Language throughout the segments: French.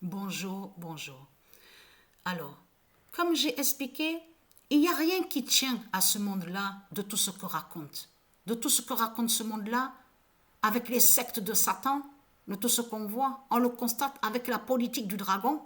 Bonjour, bonjour. Alors, comme j'ai expliqué, il n'y a rien qui tient à ce monde-là de tout ce que raconte. De tout ce que raconte ce monde-là, avec les sectes de Satan, de tout ce qu'on voit, on le constate avec la politique du dragon.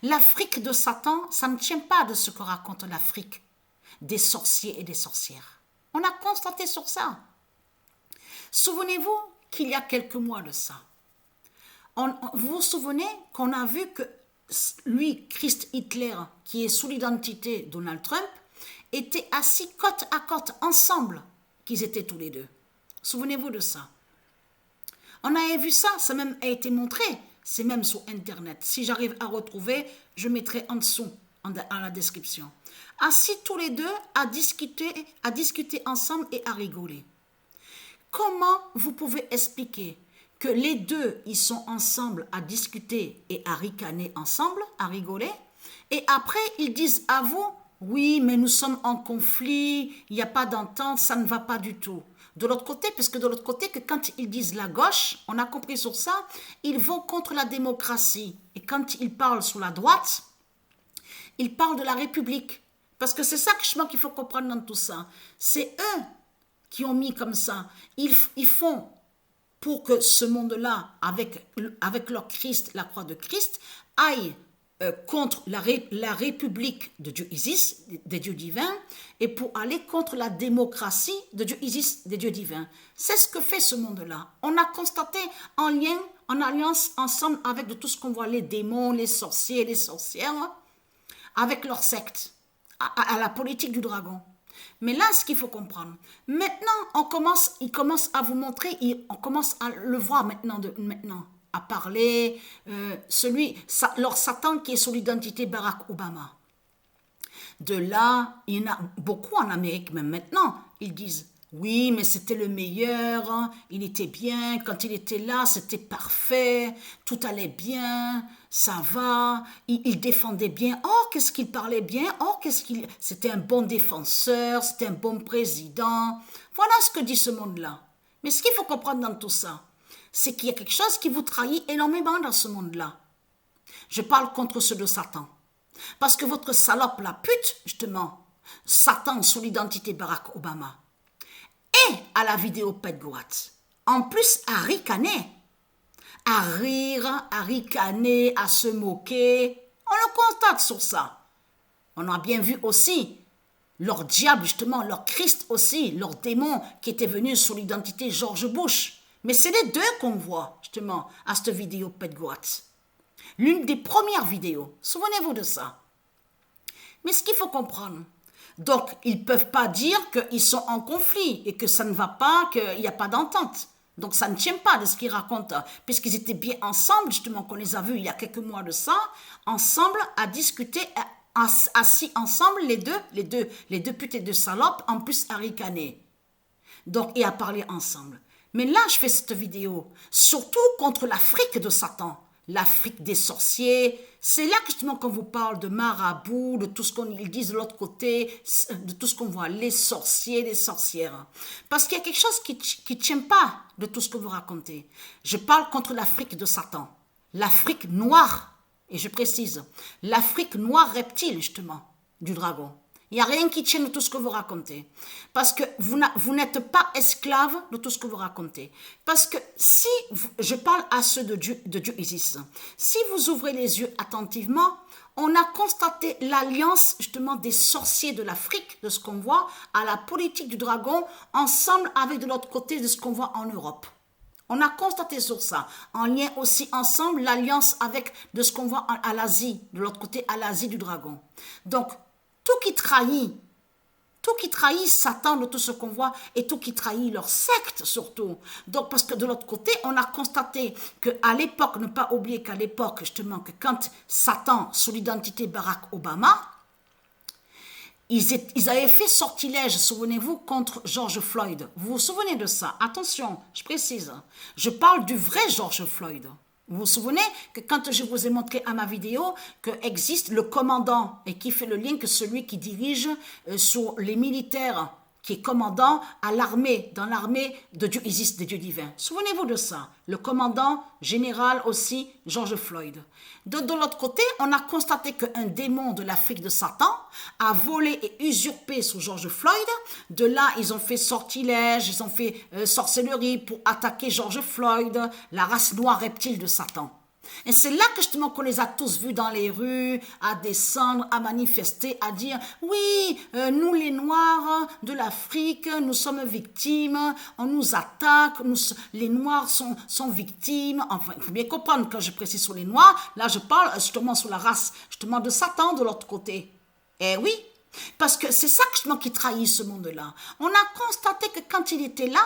L'Afrique de Satan, ça ne tient pas de ce que raconte l'Afrique des sorciers et des sorcières. On a constaté sur ça. Souvenez-vous qu'il y a quelques mois de ça, vous vous souvenez qu'on a vu que lui, Christ Hitler, qui est sous l'identité Donald Trump, étaient assis côte à côte ensemble, qu'ils étaient tous les deux. Souvenez-vous de ça. On avait vu ça, ça même a été montré, c'est même sur Internet. Si j'arrive à retrouver, je mettrai en dessous, en la description. Assis tous les deux à discuter ensemble et à rigoler. Comment vous pouvez expliquer que les deux, ils sont ensemble à discuter et à ricaner ensemble, à rigoler, et après, ils disent à vous, oui, mais nous sommes en conflit, il n'y a pas d'entente, ça ne va pas du tout. De l'autre côté, puisque de l'autre côté, que quand ils disent la gauche, on a compris sur ça, ils vont contre la démocratie. Et quand ils parlent sur la droite, ils parlent de la République. Parce que c'est ça qu'il faut comprendre dans tout ça. C'est eux qui ont mis comme ça. Ils font pour que ce monde-là, avec leur Christ, la croix de Christ, aille contre la République de Dieu Isis, des dieux divins, et pour aller contre la démocratie de Dieu Isis, des dieux divins. C'est ce que fait ce monde-là. On a constaté en lien, en alliance ensemble avec de tout ce qu'on voit, les démons, les sorciers, les sorcières, avec leur secte, à la politique du dragon. Mais là, ce qu'il faut comprendre, maintenant, il commence à vous montrer, on commence à le voir maintenant, à parler, leur Satan qui est sur l'identité Barack Obama. De là, il y en a beaucoup en Amérique, même maintenant, ils disent, oui, mais c'était le meilleur, hein, il était bien, quand il était là, c'était parfait, tout allait bien, ça va, il défendait bien, oh, qu'est-ce qu'il parlait bien, oh, c'était un bon défenseur, c'était un bon président. Voilà ce que dit ce monde-là. Mais ce qu'il faut comprendre dans tout ça, c'est qu'il y a quelque chose qui vous trahit énormément dans ce monde-là. Je parle contre ceux de Satan. Parce que votre salope, la pute, justement, Satan sous l'identité Barack Obama, et à la vidéo Pet Goat. En plus, à ricaner, à rire, à ricaner, à se moquer. On le constate sur ça. On a bien vu aussi leur diable, justement, leur Christ aussi, leur démon qui était venu sous l'identité George Bush. Mais c'est les deux qu'on voit, justement, à cette vidéo Pet Goat. L'une des premières vidéos. Souvenez-vous de ça. Mais ce qu'il faut comprendre, donc, ils ne peuvent pas dire qu'ils sont en conflit et que ça ne va pas, qu'il n'y a pas d'entente. Donc, ça ne tient pas de ce qu'ils racontent, puisqu'ils étaient bien ensemble, justement, qu'on les a vus il y a quelques mois de ça, ensemble, à discuter, assis ensemble, les deux putes et deux salopes, en plus à ricaner. Donc, et à parler ensemble. Mais là, je fais cette vidéo, surtout contre l'Afrique de Satan. L'Afrique des sorciers, c'est là que justement qu'on vous parle de marabouts, de tout ce qu'ils disent de l'autre côté, de tout ce qu'on voit, les sorciers, les sorcières. Parce qu'il y a quelque chose qui ne tient pas de tout ce que vous racontez. Je parle contre l'Afrique de Satan, l'Afrique noire, et je précise, l'Afrique noire reptile justement, du dragon. Il n'y a rien qui tienne de tout ce que vous racontez. Parce que vous n'êtes pas esclave de tout ce que vous racontez. Parce que si, je parle à ceux de Dieu Isis, si vous ouvrez les yeux attentivement, on a constaté l'alliance justement des sorciers de l'Afrique, de ce qu'on voit, à la politique du dragon, ensemble avec de l'autre côté de ce qu'on voit en Europe. On a constaté sur ça, en lien aussi ensemble, l'alliance avec de ce qu'on voit à l'Asie, de l'autre côté à l'Asie du dragon. Donc, tout qui trahit Satan de tout ce qu'on voit et tout qui trahit leur secte surtout. Donc parce que de l'autre côté, on a constaté qu'à l'époque, ne pas oublier qu'à l'époque justement, que quand Satan sous l'identité Barack Obama, ils avaient fait sortilège, souvenez-vous, contre George Floyd. Vous vous souvenez de ça? Attention, je précise, je parle du vrai George Floyd. Vous vous souvenez que quand je vous ai montré à ma vidéo qu'existe le commandant et qui fait le lien que celui qui dirige sur les militaires qui est commandant à l'armée, dans l'armée de Dieu Isis, des dieux divins. Souvenez-vous de ça. Le commandant général aussi, George Floyd. De l'autre côté, on a constaté qu'un démon de l'Afrique de Satan a volé et usurpé sur George Floyd. De là, ils ont fait sortilège, ils ont fait sorcellerie pour attaquer George Floyd, la race noire reptile de Satan. Et c'est là que justement qu'on les a tous vus dans les rues, à descendre, à manifester, à dire « Oui, nous les Noirs de l'Afrique, nous sommes victimes, on nous attaque, les Noirs sont victimes. » Enfin, il faut bien comprendre, quand je précise sur les Noirs, là je parle justement sur la race justement de Satan de l'autre côté. Eh oui, parce que c'est ça justement qui trahit ce monde-là. On a constaté que quand il était là,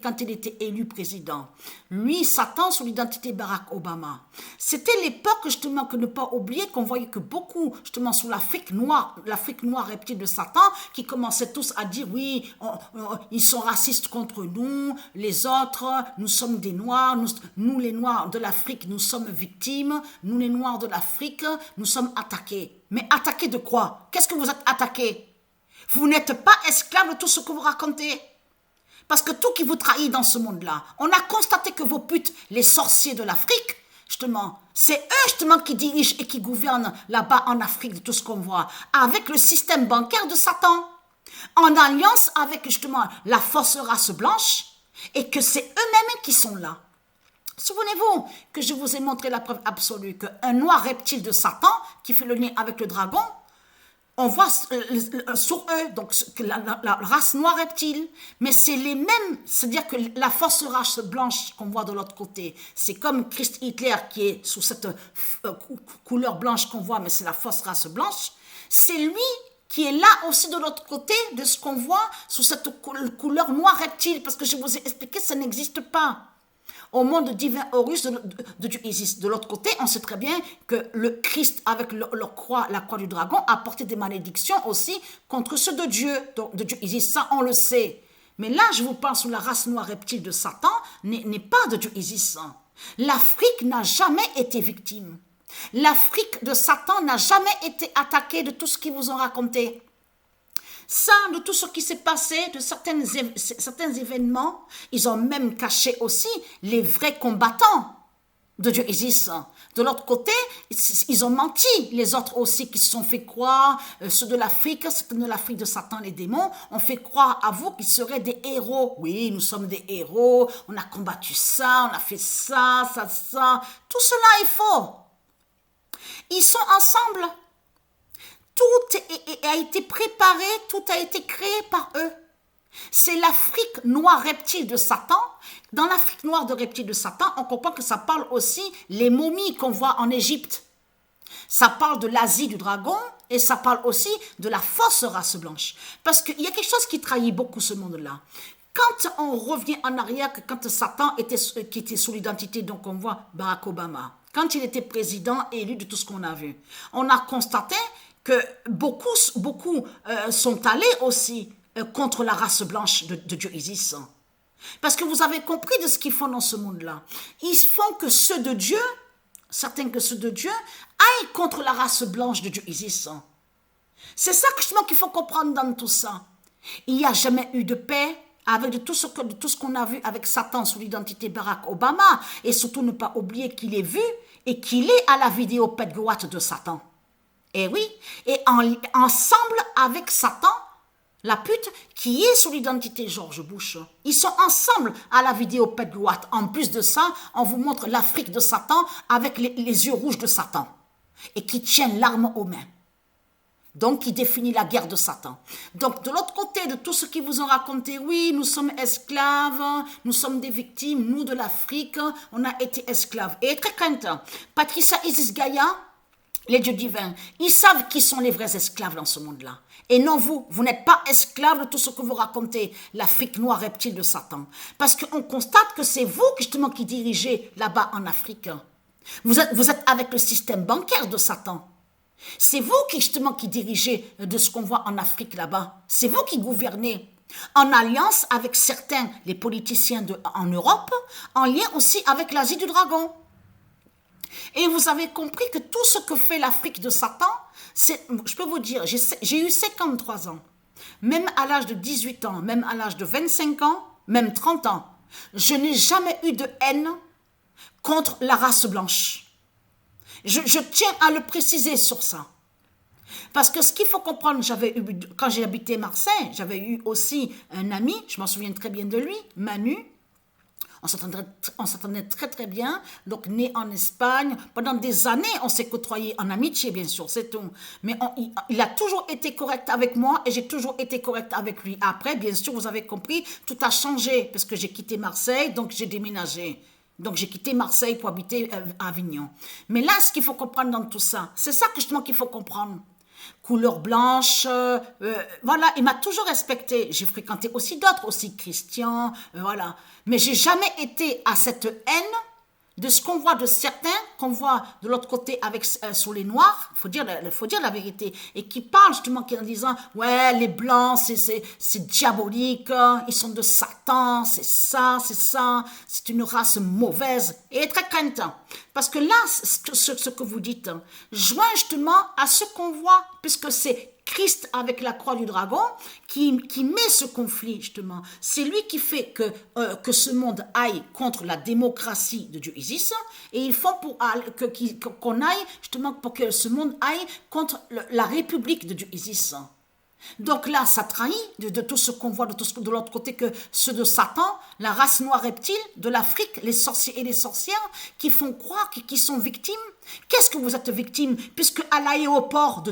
quand il était élu président, lui, Satan, sur l'identité Barack Obama, c'était l'époque justement que ne pas oublier qu'on voyait que beaucoup justement sous l'Afrique noire reptile de Satan, qui commençaient tous à dire oui, ils sont racistes contre nous, les autres, nous sommes des Noirs, nous les Noirs de l'Afrique, nous sommes victimes, nous les Noirs de l'Afrique, nous sommes attaqués. Mais attaqués de quoi? Qu'est-ce que vous êtes attaqués? Vous n'êtes pas esclaves de tout ce que vous racontez. Parce que tout qui vous trahit dans ce monde-là, on a constaté que vos putes, les sorciers de l'Afrique, justement, c'est eux justement qui dirigent et qui gouvernent là-bas en Afrique de tout ce qu'on voit, avec le système bancaire de Satan, en alliance avec justement la fausse race blanche, et que c'est eux-mêmes qui sont là. Souvenez-vous que je vous ai montré la preuve absolue qu'un noir reptile de Satan, qui fait le lien avec le dragon, on voit sur eux, donc la race noire reptile, mais c'est les mêmes, c'est-à-dire que la fausse race blanche qu'on voit de l'autre côté, c'est comme Christ Hitler qui est sous cette couleur blanche qu'on voit, mais c'est la fausse race blanche, c'est lui qui est là aussi de l'autre côté de ce qu'on voit sous cette couleur noire reptile, parce que je vous ai expliqué, ça n'existe pas. Au monde divin Horus de Dieu Isis. De l'autre côté, on sait très bien que le Christ, avec la croix du dragon, a porté des malédictions aussi contre ceux de Dieu Isis. Ça, on le sait. Mais là, je vous parle sous la race noire reptile de Satan, n'est pas de Dieu Isis. L'Afrique n'a jamais été victime. L'Afrique de Satan n'a jamais été attaquée de tout ce qu'ils vous ont raconté. Ça, de tout ce qui s'est passé, de certains événements, ils ont même caché aussi les vrais combattants de Dieu Isis. De l'autre côté, ils ont menti, les autres aussi qui se sont fait croire, ceux de l'Afrique de Satan, les démons, ont fait croire à vous qu'ils seraient des héros. Oui, nous sommes des héros, on a combattu ça, on a fait ça. Tout cela est faux. Ils sont ensemble. Tout a été préparé, tout a été créé par eux. C'est l'Afrique noire reptile de Satan. Dans l'Afrique noire de reptile de Satan, on comprend que ça parle aussi les momies qu'on voit en Égypte. Ça parle de l'Asie du dragon et ça parle aussi de la fausse race blanche. Parce qu'il y a quelque chose qui trahit beaucoup ce monde-là. Quand on revient en arrière, quand Satan qui était sous l'identité, donc on voit Barack Obama, quand il était président élu de tout ce qu'on a vu, on a constaté que beaucoup sont allés aussi contre la race blanche de Dieu Isis. Parce que vous avez compris de ce qu'ils font dans ce monde-là. Ils font que ceux de Dieu, certains que ceux de Dieu, aillent contre la race blanche de Dieu Isis. C'est ça justement qu'il faut comprendre dans tout ça. Il n'y a jamais eu de paix avec de tout ce qu'on a vu avec Satan sous l'identité Barack Obama. Et surtout ne pas oublier qu'il est vu et qu'il est à la vidéo Petgoat de Satan. Et oui, et ensemble avec Satan, la pute, qui est sous l'identité George Bush. Ils sont ensemble à la vidéo Petgoat. En plus de ça, on vous montre l'Afrique de Satan avec les yeux rouges de Satan. Et qui tient l'arme aux mains. Donc, qui définit la guerre de Satan. Donc, de l'autre côté de tout ce qu'ils vous ont raconté, oui, nous sommes esclaves, nous sommes des victimes, nous de l'Afrique, on a été esclaves. Et très crainte, Patricia Isis Gaïa, les dieux divins, ils savent qui sont les vrais esclaves dans ce monde-là. Et non vous n'êtes pas esclaves de tout ce que vous racontez, l'Afrique noire reptile de Satan. Parce qu'on constate que c'est vous justement qui dirigez là-bas en Afrique. Vous êtes avec le système bancaire de Satan. C'est vous justement qui dirigez de ce qu'on voit en Afrique là-bas. C'est vous qui gouvernez. En alliance avec certains, les politiciens en Europe, en lien aussi avec l'Asie du dragon. Et vous avez compris que tout ce que fait l'Afrique de Satan, je peux vous dire, j'ai eu 53 ans. même à l'âge de 18 ans, même à l'âge de 25 ans, même 30 ans, je n'ai jamais eu de haine contre la race blanche. Je tiens à le préciser sur ça. Parce que ce qu'il faut comprendre, quand j'ai habité Marseille, j'avais eu aussi un ami, je m'en souviens très bien de lui, Manu. On s'entendait très très bien, donc né en Espagne. Pendant des années, on s'est côtoyés en amitié, bien sûr, c'est tout. Mais il a toujours été correct avec moi et j'ai toujours été correct avec lui. Après, bien sûr, vous avez compris, tout a changé parce que j'ai quitté Marseille, donc j'ai déménagé. Donc j'ai quitté Marseille pour habiter à Avignon. Mais là, ce qu'il faut comprendre dans tout ça, c'est ça justement qu'il faut comprendre. Couleur blanche, voilà, il m'a toujours respecté. J'ai fréquenté aussi d'autres, aussi Christian, voilà. Mais j'ai jamais été à cette haine de ce qu'on voit de certains, qu'on voit de l'autre côté avec sur les noirs, faut dire la vérité, et qui parlent justement en disant ouais les blancs c'est diabolique, ils sont de Satan, c'est ça, c'est une race mauvaise et très crainte. Parce que là, ce que vous dites joint justement à ce qu'on voit, puisque c'est Christ avec la croix du dragon qui met ce conflit justement. C'est lui qui fait que ce monde aille contre la démocratie de Dieu Isis et ils font qu'on aille justement pour que ce monde aille contre la République de Dieu Isis. Donc là, ça trahit de tout ce qu'on voit de l'autre côté que ceux de Satan, la race noire reptile de l'Afrique, les sorciers et les sorcières qui font croire qu'ils sont victimes. Qu'est-ce que vous êtes victime? Puisque à l'aéroport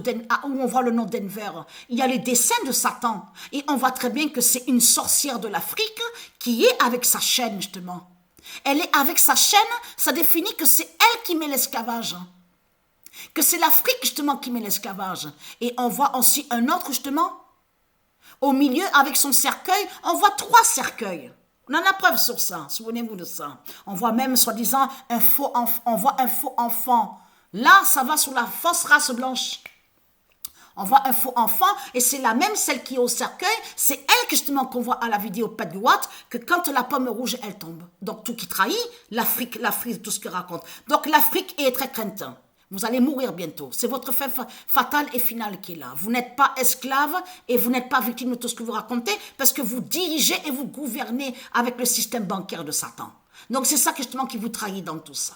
où on voit le nom Denver, il y a les dessins de Satan. Et on voit très bien que c'est une sorcière de l'Afrique qui est avec sa chaîne justement. Elle est avec sa chaîne, ça définit que c'est elle qui met l'esclavage. Que c'est l'Afrique justement qui met l'esclavage. Et on voit aussi un autre justement, au milieu avec son cercueil, on voit 3 cercueils. On a la preuve sur ça, souvenez-vous de ça. On voit même soi-disant un faux enfant. Là, ça va sur la fausse race blanche. On voit un faux enfant et c'est la même, celle qui est au cercueil, c'est elle justement qu'on voit à la vidéo Pat Watt, que quand la pomme rouge, elle tombe. Donc tout qui trahit, l'Afrique, tout ce qu'elle raconte. Donc l'Afrique est très crainte. Vous allez mourir bientôt. C'est votre fin fatale et finale qui est là. Vous n'êtes pas esclave et vous n'êtes pas victime de tout ce que vous racontez parce que vous dirigez et vous gouvernez avec le système bancaire de Satan. Donc c'est ça justement qui vous trahit dans tout ça.